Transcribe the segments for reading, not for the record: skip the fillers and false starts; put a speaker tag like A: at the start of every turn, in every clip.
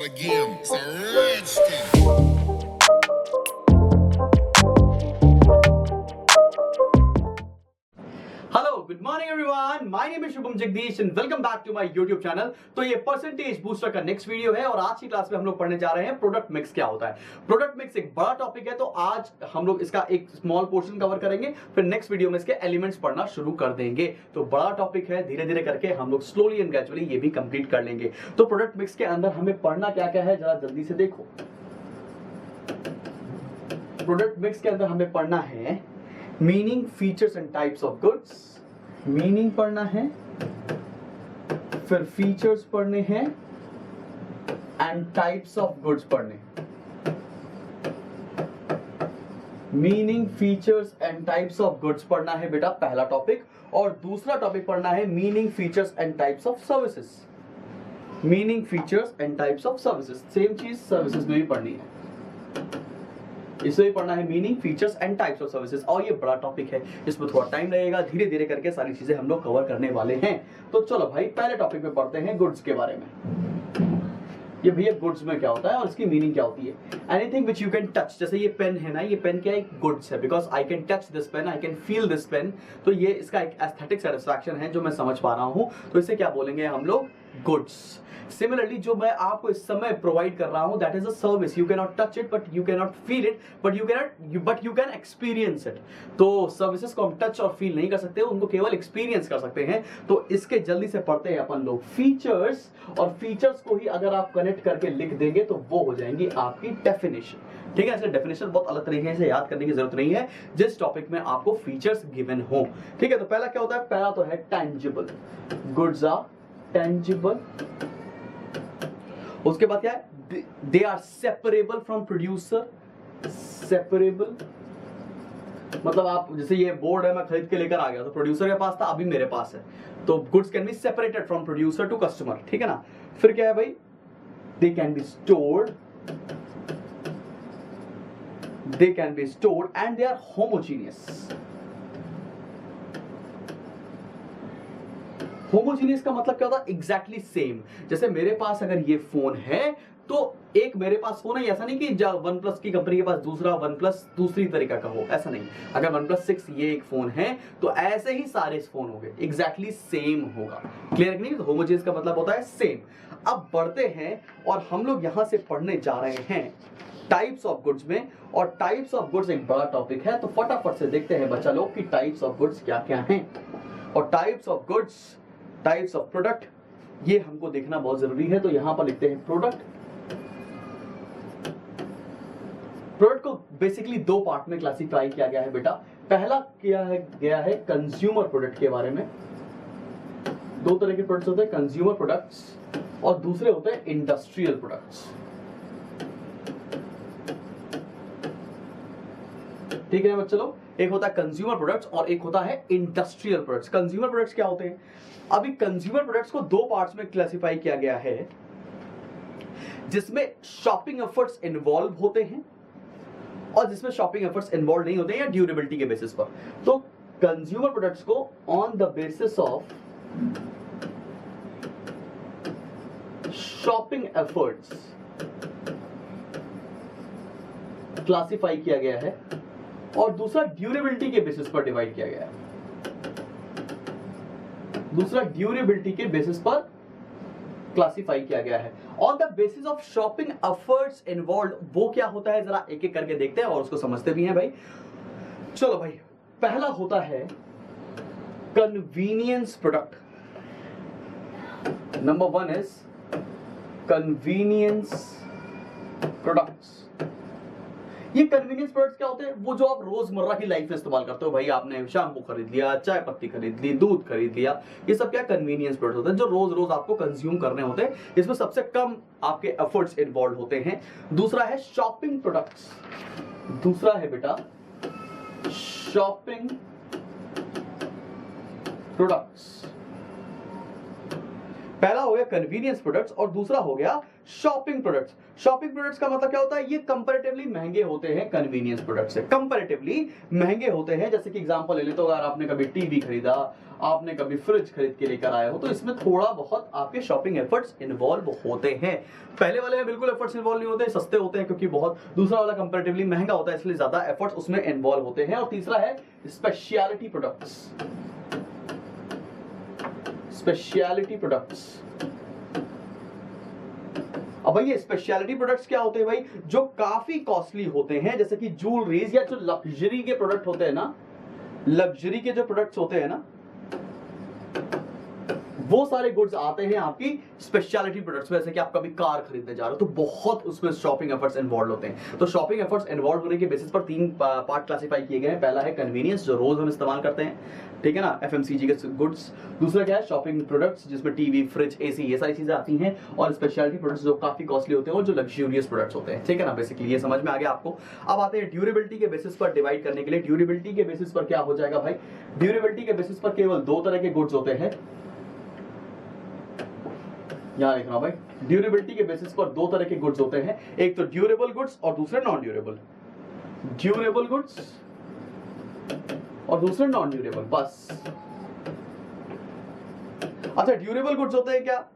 A: start again. It's a rich thing.
B: Hello good morning everyone, my name is Shubham Jagdish and welcome back to my YouTube channel. तो ये percentage booster का next video है और आज की class में हम लोग पढ़ने जा रहे हैं प्रोडक्ट मिक्स क्या होता है। प्रोडक्ट मिक्स एक बड़ा टॉपिक है, तो आज हम लोग इसका एक स्मॉल पोर्शन कवर करेंगे, फिर नेक्स्ट वीडियो में इसके एलिमेंट्स पढ़ना शुरू कर देंगे। तो बड़ा टॉपिक है, धीरे धीरे करके हम लोग स्लोली एंड ग्रेजुअली ये भी कंप्लीट कर लेंगे। तो प्रोडक्ट मिक्स के अंदर हमें पढ़ना क्या क्या है, जरा जल्दी से देखो। प्रोडक्ट मिक्स के अंदर हमें पढ़ना है meaning, features and types of goods. Meaning पढ़ना है, फिर फीचर्स पढ़ने हैं एंड टाइप्स ऑफ गुड्स पढ़ने। Meaning, features and types of goods पढ़ना है बेटा, पहला टॉपिक। और दूसरा टॉपिक पढ़ना है meaning, features and types of services. Meaning, features and types of services, same चीज सर्विसेज में भी पढ़नी है। इसे भी पढ़ना है meaning, features and types of services. और ये बड़ा टॉपिक है, इसमें थोड़ा टाइम लगेगा, धीरे धीरे करके सारी चीजें हम लोग कवर करने वाले हैं। तो चलो भाई पहले टॉपिक में पढ़ते हैं गुड्स के बारे में। ये भैया गुड्स में क्या होता है और इसकी मीनिंग क्या होती है। Anything which you can touch, जैसे ये पेन है ना, ये पेन क्या है, गुड्स है, because I can touch this pen, I can feel this pen. तो ये इसका एक एस्थेटिक सेटिस्फैक्शन है जो मैं समझ पा रहा हूं, तो इसे क्या बोलेंगे हम लोग, गुड्स। सिमिलरली जो मैं आपको इस समय प्रोवाइड कर रहा हूं, that is a service. You can not touch it, but you can not feel it, but you can experience it. तो सर्विसेज को हम टच और फील नहीं कर सकते, उनको केवल एक्सपीरियंस कर सकते हैं। तो इसके जल्दी से पढ़ते हैं अपन लोग फीचर्स, और फीचर्स को ही अगर आप कनेक्ट करके लिख देंगे तो वो हो जाएंगी आपकी डेफिनेशन। ठीक है, ऐसे डेफिनेशन बहुत अलग तरीके से याद करने की जरूरत नहीं है जिस टॉपिक में आपको फीचर्स गिवन हो। ठीक है, तो पहला क्या होता है, पहला तो है टेंजिबल। Goods are tangible. उसके बाद क्या है, they are separable from producer. Separable मतलब आप, जैसे ये बोर्ड है, मैं खरीद के लेकर आ गया, तो प्रोड्यूसर के पास था, अभी मेरे पास है, तो goods can be separated from producer to customer. ठीक है ना। फिर क्या है भाई, they can be stored, they can be stored and they are homogeneous. Homogeneous का मतलब क्या होता है, एग्जैक्टली सेम। जैसे मेरे पास अगर ये फोन है, तो एक मेरे पास फोन है, ऐसा नहीं कि वन प्लस की कंपनी के पास दूसरा वन प्लस दूसरी तरीका का हो, ऐसा नहीं। अगर वन प्लस 6 ये एक फोन है, तो ऐसे ही सारे फोन होंगे, एग्जैक्टली सेम होगा। क्लियर नहीं, होमोजीनियस का मतलब होता है सेम। अब बढ़ते हैं और हम लोग यहां से पढ़ने जा रहे हैं टाइप्स ऑफ गुड्स में, और टाइप्स ऑफ गुड्स एक बड़ा टॉपिक है, तो फटाफट से देखते हैं बच्चा लोग कि टाइप्स ऑफ गुड्स क्या क्या हैं। और types of goods, types of product, ये हमको देखना बहुत जरूरी है। तो यहां पर लिखते हैं प्रोडक्ट। प्रोडक्ट को बेसिकली दो पार्ट में क्लासिफाई किया गया है बेटा। पहला गया है कंज्यूमर प्रोडक्ट के बारे में। दो तरह के प्रोडक्ट्स होते हैं, कंज्यूमर प्रोडक्ट्स और दूसरे होते हैं इंडस्ट्रियल प्रोडक्ट्स। ठीक है बच्चों लोग, एक होता है कंज्यूमर प्रोडक्ट्स और एक होता है इंडस्ट्रियल प्रोडक्ट्स। कंज्यूमर प्रोडक्ट्स क्या होते हैं, अभी कंज्यूमर प्रोडक्ट्स को दो पार्ट्स में क्लासिफाई किया गया है, जिसमें शॉपिंग एफर्ट्स इन्वॉल्व होते हैं और जिसमें शॉपिंग एफर्ट्स इन्वॉल्व नहीं होते हैं, या ड्यूरेबिलिटी के बेसिस पर। तो कंज्यूमर प्रोडक्ट्स को on the basis of shopping efforts classify किया गया है, और दूसरा ड्यूरेबिलिटी के बेसिस पर डिवाइड किया गया है। दूसरा ड्यूरेबिलिटी के बेसिस पर क्लासिफाई किया गया है। On the basis of shopping efforts involve, वो क्या होता है, जरा एक एक करके देखते हैं और उसको समझते भी हैं भाई। चलो भाई, पहला होता है convenience product. Number 1 is convenience products. ये कन्वीनियंस प्रोडक्ट्स क्या होते हैं, वो जो आप रोजमर्रा की लाइफ में इस्तेमाल करते हो। भाई आपने शैम्पू खरीद लिया, चाय पत्ती खरीद ली, दूध खरीद लिया, ये सब क्या कन्वीनियंस प्रोडक्ट्स होते हैं जो रोज रोज आपको कंज्यूम करने होते हैं। इसमें सबसे कम आपके एफर्ट्स इन्वॉल्व होते हैं। दूसरा है शॉपिंग प्रोडक्ट्स। दूसरा है बेटा शॉपिंग प्रोडक्ट्स। पहला हो गया कन्वीनियंस प्रोडक्ट्स और दूसरा हो गया शॉपिंग प्रोडक्ट्स। शॉपिंग प्रोडक्ट्स का मतलब क्या होता है, ये कंपैरेटिवली महंगे होते हैं कन्वीनियंस प्रोडक्ट्स से, कंपैरेटिवली महंगे होते हैं। जैसे कि एग्जांपल ले ले तो अगर आपने कभी टीवी खरीदा, आपने कभी फ्रिज खरीद के लेकर आए हो, तो इसमें थोड़ा बहुत आपके शॉपिंग एफर्ट्स इन्वॉल्व होते हैं। पहले वाले में बिल्कुल एफर्ट्स इन्वॉल्व नहीं होते, सस्ते होते हैं क्योंकि बहुत, दूसरा वाला कंपैरेटिवली महंगा होता है इसलिए ज्यादा एफर्ट्स उसमें इन्वॉल्व होते हैं। और तीसरा है स्पेशलिटी प्रोडक्ट्स। स्पेशलिटी प्रोडक्ट्स, अब भाई ये स्पेशलिटी प्रोडक्ट्स क्या होते हैं भाई, जो काफी कॉस्टली होते हैं, जैसे कि ज्वेलरीज या जो लग्जरी के प्रोडक्ट होते हैं ना, लग्जरी के जो प्रोडक्ट्स होते हैं ना, वो सारे गुड्स आते हैं आपकी स्पेशलिटी प्रोडक्ट्स में। जैसे कि आप कभी कार खरीदने जा रहे हो तो बहुत उसमें शॉपिंग एफर्ट्स इन्वॉल्व होते हैं। तो शॉपिंग एफर्ट्स इन्वॉल्व होने के बेसिस पर तीन पार्ट क्लासिफाई किए गए हैं। पहला है कन्वीनियंस, जो रोज हम इस्तेमाल करते हैं, ठीक है ना, एफएमसीजी के गुड्स। दूसरा क्या है शॉपिंग प्रोडक्ट्स, जिसमें टीवी, फ्रिज, एसी, ये सारी चीजें आती हैं। और स्पेशलिटी प्रोडक्ट्स जो काफी कॉस्टली होते हैं और जो लग्जूरियस प्रोडक्ट्स होते हैं, ठीक है ना। बेसिकली ये समझ में आ गया आपको। अब आते हैं ड्यूरेबिलिटी के बेसिस पर डिवाइड करने के लिए। ड्यूरेबिलिटी के बेसिस पर क्या हो जाएगा भाई, ड्यूरेबिलिटी के बेसिस पर केवल दो तरह के गुड्स होते हैं। यहां लिखना भाई, ड्यूरेबिलिटी के बेसिस पर दो तरह के गुड्स होते हैं, एक तो ड्यूरेबल गुड्स और दूसरे नॉन ड्यूरेबल। ड्यूरेबल गुड्स और दूसरे नॉन ड्यूरेबल, बस। अच्छा, ड्यूरेबल गुड्स होते हैं क्या,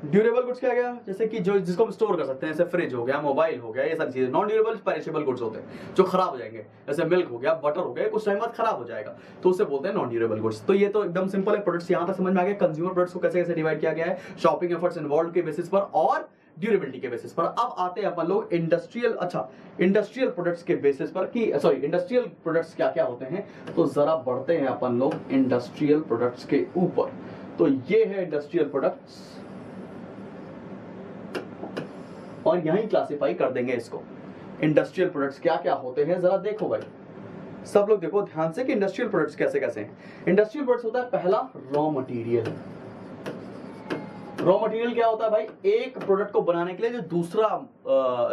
B: ड्यूरेबल गुड्स क्या गया, जैसे कि जो जिसको हम स्टोर कर सकते हैं, जैसे फ्रिज हो गया, मोबाइल हो गया, ये सारी चीजें। नॉन ड्यूरेबल पेरिशेबल गुड्स होते हैं जो खराब हो जाएंगे, जैसे मिल्क हो गया, बटर हो गया, कुछ टाइम बाद खराब हो जाएगा, तो उसे बोलते हैं नॉन ड्यूरेबल गुड्स। तो ये तो एकदम सिंपल है, प्रोडक्ट्स यहां तक समझ में आ गया। कंज्यूमर प्रोडक्ट्स को कैसे कैसे डिवाइड किया गया है, शॉपिंग एफर्ट्स इन्वॉल्व के बेसिस पर और ड्यूरेबिलिटी के बेसिस पर। अब आते हैं अपन लोग इंडस्ट्रियल, अच्छा इंडस्ट्रियल प्रोडक्ट्स के बेसिस पर कि सॉरी इंडस्ट्रियल प्रोडक्ट्स क्या क्या होते हैं। तो जरा बढ़ते हैं अपन लोग इंडस्ट्रियल प्रोडक्ट्स के ऊपर। तो ये है इंडस्ट्रियल प्रोडक्ट्स और यहीं क्लासिफाई कर देंगे इसको। इंडस्ट्रियल प्रोडक्ट्स क्या क्या होते हैं जरा देखो भाई, सब लोग देखो ध्यान से कि इंडस्ट्रियल प्रोडक्ट्स कैसे कैसे हैं। इंडस्ट्रियल प्रोडक्ट्स होता है पहला रॉ मटेरियल। रॉ मटेरियल क्या होता है भाई, एक प्रोडक्ट को बनाने के लिए जो दूसरा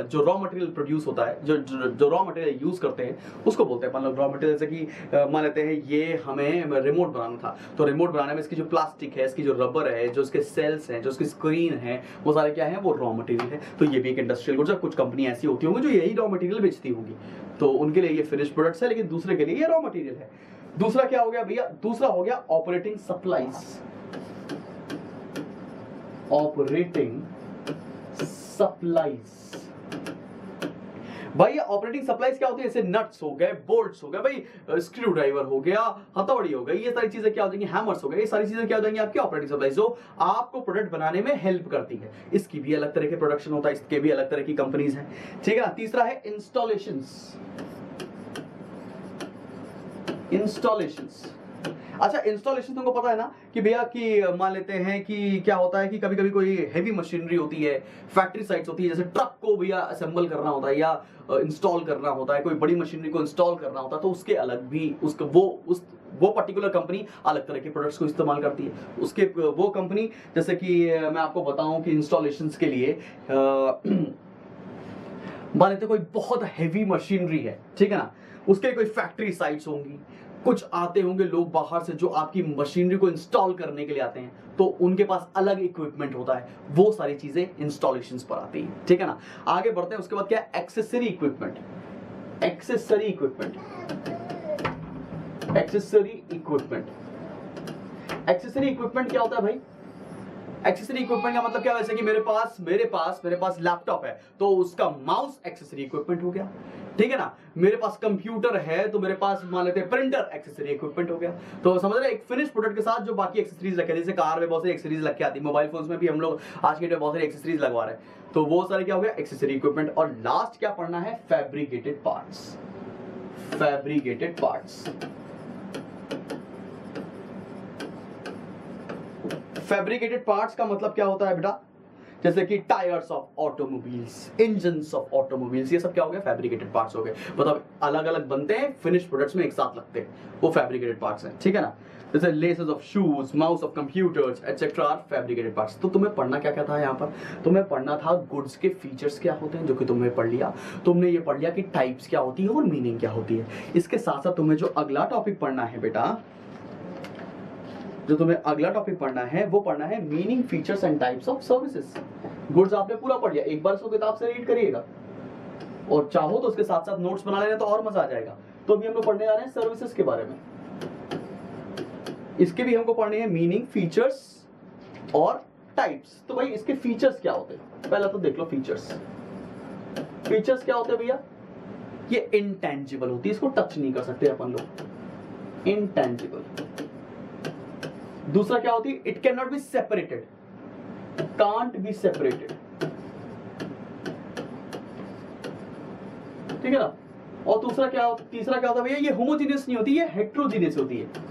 B: जो रॉ मटेरियल प्रोड्यूस होता है, जो रॉ मटेरियल यूज करते हैं उसको बोलते हैं अपन लोग रॉ मटेरियल। जैसे कि मान लेते हैं ये हमें रिमोट बनाना था, तो रिमोट बनाने में इसकी जो प्लास्टिक है, इसकी जो रबर है, जो इसके सेल्स हैं, जो इसकी स्क्रीन है, वो सारे क्या है, वो रॉ मटेरियल है। तो ये भी एक इंडस्ट्रियल गुड्स है। कुछ कंपनी ऐसी होती होंगी जो यही रॉ मटेरियल बेचती होंगी, तो उनके लिए ये फिनिश प्रोडक्ट्स है, लेकिन दूसरे के लिए ये रॉ मटेरियल है। दूसरा क्या हो गया भैया, दूसरा हो गया ऑपरेटिंग सप्लाईज। ऑपरेटिंग सप्लाईज भाई, ऑपरेटिंग सप्लाईज क्या होती है, जैसे नट्स हो गए, बोल्ट्स हो गए भाई, स्क्रू ड्राइवर हो गया, हथौड़ी हो गई, ये सारी चीजें क्या हो जाएंगी, हैमर्स हो गए, ये सारी चीजें क्या हो जाएंगी आपकी ऑपरेटिंग सप्लाईज, जो आपको प्रोडक्ट बनाने में हेल्प करती है। इसकी भी अलग तरह के प्रोडक्शन होता है, इसके भी अलग तरह की कंपनीज हैं, ठीक है ना। तीसरा है इंस्टॉलेशंस। इंस्टॉलेशंस, अच्छा इंस्टॉलेशन तुमको पता है ना कि भैया कि मान लेते हैं कि क्या होता है कि कभी कभी कोई हैवी मशीनरी होती है, फैक्ट्री साइट्स होती है, जैसे ट्रक को भैया असेंबल करना होता है या इंस्टॉल करना होता है, कोई बड़ी मशीनरी को इंस्टॉल करना होता है, तो उसके अलग भी उसका वो पर्टिकुलर कंपनी अलग तरह के प्रोडक्ट्स को इस्तेमाल करती है। उसके वो कंपनी, जैसे कि मैं आपको बताऊं कि इंस्टॉलेशंस के लिए मान लेते कोई बहुत हैवी मशीनरी है, ठीक है ना, उसके कोई फैक्ट्री साइट्स होंगी, कुछ आते होंगे लोग बाहर से जो आपकी मशीनरी को इंस्टॉल करने के लिए आते हैं, तो उनके पास अलग इक्विपमेंट होता है, वो सारी चीजें इंस्टॉलेशंस पर आती हैं, ठीक है ना। आगे बढ़ते हैं, उसके बाद क्या है, accessory equipment. Accessory equipment, accessory equipment, accessory equipment क्या होता है भाई, एक्सेसरी इक्विपमेंट का मतलब क्या है, जैसे कि मेरे पास लैपटॉप है तो उसका माउस एक्सेसरी इक्विपमेंट हो गया, ठीक है ना। मेरे पास कंप्यूटर है तो मेरे पास मान लेते हैं प्रिंटर एक्सेसरी इक्विपमेंट हो गया। तो समझ रहे, एक फिनिश प्रोडक्ट के साथ जो बाकी एक्सेसरीज लगे, जैसे कार में बहुत सारी एक्सेसरीज लग के आती है, मोबाइल फोन्स में भी हम लोग आज के डेट में बहुत सारी एक्सेसरीज लगवा रहे हैं, तो वो सारे क्या हो गया, एक्सेसरी इक्विपमेंट। और लास्ट क्या पढ़ना है, fabricated parts. Fabricated parts, fabricated parts का मतलब क्या होता है बेटा, जैसे कि tyres of automobiles, engines of automobiles, ये सब क्या हो गया, फैब्रिकेटेड पार्ट्स हो गए। मतलब अलग अलग बनते हैं, फिनिश प्रोडक्ट्स में एक साथ लगते हैं, वो फैब्रिकेटेड पार्ट्स हैं, ठीक है ना। जैसे laces of shoes, mouse of computers etcetera are fabricated parts. तो तुम्हें पढ़ना क्या क्या था यहाँ पर, तुम्हें पढ़ना था गुड्स के फीचर्स क्या होते हैं, जो कि तुमने पढ़ लिया। तुमने ये पढ़ लिया कि टाइप्स क्या होती है और मीनिंग क्या होती है। इसके साथ साथ तुम्हें जो अगला टॉपिक पढ़ना है बेटा, जो तुम्हें अगला टॉपिक पढ़ना है वो पढ़ना है meaning, features and types of services. Goods आपने पूरा पढ़ लिया, एक बार इसको किताब से रीड करिएगा और चाहो तो उसके साथ साथ नोट्स बना लेना तो और मजा आ जाएगा। तो अभी हम लोग पढ़ने जा रहे हैं सर्विसेज के बारे में। इसके भी हमको पढ़ने हैं मीनिंग, फीचर्स और टाइप्स। तो भाई इसके फीचर्स क्या होते हैं, पहला तो देख लो फीचर्स। फीचर्स क्या होते हैं भैया, ये इनटेंजिबल होती है, इसको टच नहीं कर सकते अपन लोग, इनटेंजिबल। दूसरा क्या होती है, it can not be separated, can't be separated, ठीक है ना। और दूसरा क्या, तीसरा क्या होता है भैया, ये होमोजीनियस नहीं होती, ये हेट्रोजीनियस होती है।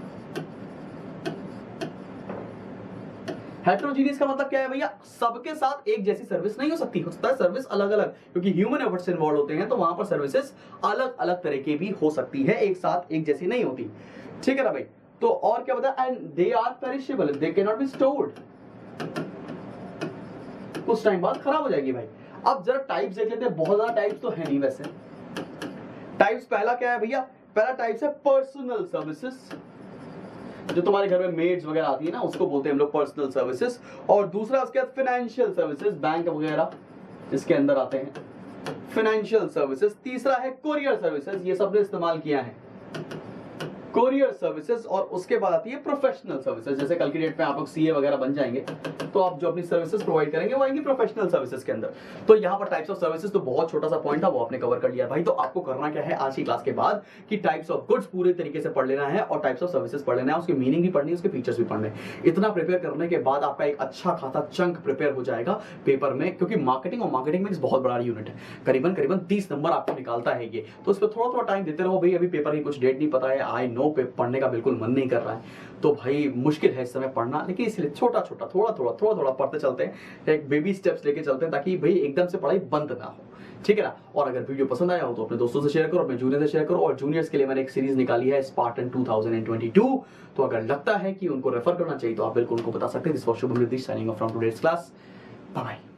B: हेट्रोजीनियस का मतलब क्या है भैया, सबके साथ एक जैसी सर्विस नहीं हो सकती, हो सकता है सर्विस अलग अलग, क्योंकि ह्यूमन एफर्ट्स इन्वॉल्व होते हैं तो वहां पर सर्विसेज अलग अलग तरह की भी हो सकती है, एक साथ एक जैसी नहीं होती, ठीक है ना भाई। तो और क्या बता, and they are perishable, they can not be stored, कुछ टाइम बाद खराब हो जाएगी भाई। अब जरा टाइप्स देख लेते हैं, बहुत ज्यादा टाइप्स तो है नहीं वैसे। टाइप्स पहला क्या है भैया, पहला टाइप्स है पर्सनल सर्विसेज, जो तुम्हारे घर में मेड्स वगैरह आती है ना, उसको बोलते हैं हम लोग पर्सनल सर्विसेज। और दूसरा उसके बाद फाइनेंशियल सर्विसेज, बैंक वगैरह इसके अंदर आते हैं, फाइनेंशियल सर्विसेज। तीसरा है कोरियर सर्विसेज, ये सबने इस्तेमाल किया है, कोरियर सर्विसेज। और उसके बाद आती है प्रोफेशनल सर्विसेज, जैसे कल की डेट में आप लोग सीए वगैरह बन जाएंगे तो आप जो अपनी सर्विसेज प्रोवाइड करेंगे वो आएंगी प्रोफेशनल सर्विसेज के अंदर। तो यहाँ पर टाइप्स ऑफ सर्विसेज तो बहुत छोटा सा पॉइंट था, वो आपने कवर कर लिया भाई। तो आपको करना क्या है आज की क्लास के बाद कि टाइप्स ऑफ गुड्स पूरे तरीके से पढ़ लेना है और टाइप्स ऑफ सर्विसेज पढ़ लेना है, उसकी मीनिंग भी पढ़नी है, उसके फीचर्स भी पढ़ने। इतना प्रिपेयर करने के बाद आपका एक अच्छा खासा चंक प्रिपेयर हो जाएगा पेपर में, क्योंकि मार्केटिंग और मार्केटिंग में बहुत बड़ा यूनिट है, करीबन 30 नंबर आपको निकालता है ये। तो उस पर थोड़ा थोड़ा टाइम देते रहो भाई, अभी पेपर की कुछ डेट नहीं पता है, आई नो पढ़ने का बिल्कुल मन नहीं कर रहा है, तो भाई मुश्किल है इस समय पढ़ना, लेकिन इसलिए छोटा छोटा थोड़ा थोड़ा पढ़ते चलते हैं, एक बेबी स्टेप्स लेके चलते हैं, ताकि भाई एकदम से पढ़ाई बंद ना हो, ठीक है ना। और अगर वीडियो पसंद आया हो तो अपने दोस्तों से शेयर करो, अपने जूनियर से शेयर करो। और जूनियर्स के लिए मैंने एक सीरीज निकाली है स्पार्टन 2022, तो अगर लगता है कि उनको रेफर करना चाहिए तो आप बिल्कुल उनको बता सकते हैं। This was Shubham Nitish signing off from today's class, bye bye.